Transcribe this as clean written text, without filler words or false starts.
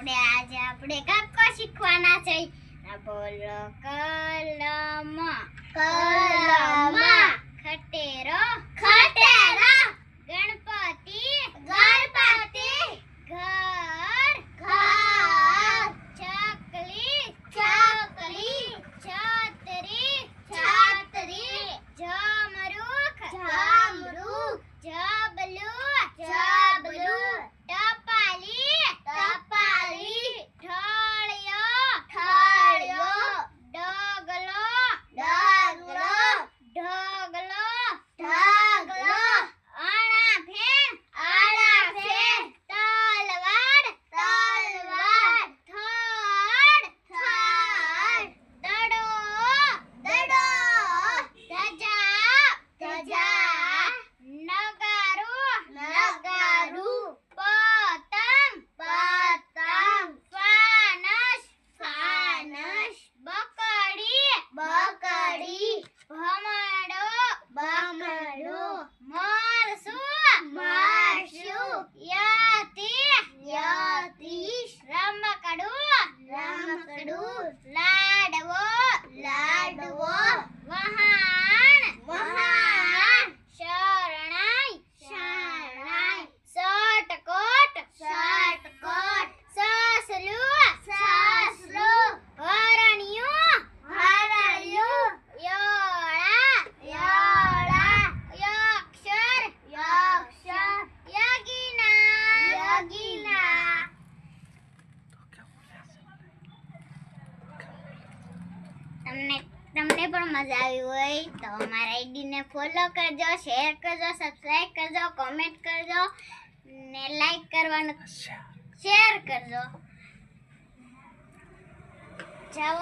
આપણે કક્કો શીખવાના છે. બોલો કલમ કલમ, ખટેરો ખટેરો, ગણપતિ ગણપતિ, ઘર ઘર, ચકલી ચકલી, છત્રી છત્રી, જમરૂખ જમરૂખ, જબલું જબલું, ટપાલી ટપાલી, ઠળિયો ઠળિયો, ડગલો ડગલો ઢગલો ઢગલો, અણાફેણ અણાફેણ, તલવાર તલવાર, થડ થડ, દડો દડો, ધજા ધજા, નગારું નગારું, પતંગ પતંગ, ફાનસ ફાનસ, બકડી બકડી, ભમરડો ભમરડો, મરસું મરસું, યતી યતી, રમકડું રમકડું, લાડવો લાડવો, વહાણ વહાણ, શરણાઈ શરણાઈ, સટકોટ સટકોટ, સસલું સસલું, હરણિયું હરણિયું, યોળા યોળા, યક્ષર યક્ષર, યગિના યગિના. તમને પણ મજા આવી હોય તો અમારા આઈડીને ફોલો કરજો, શેર કરજો, સબસ્ક્રાઇબ કરજો, કોમેન્ટ કરજો ને લાઈક કરવાનું શેર કરજો. જાઓ.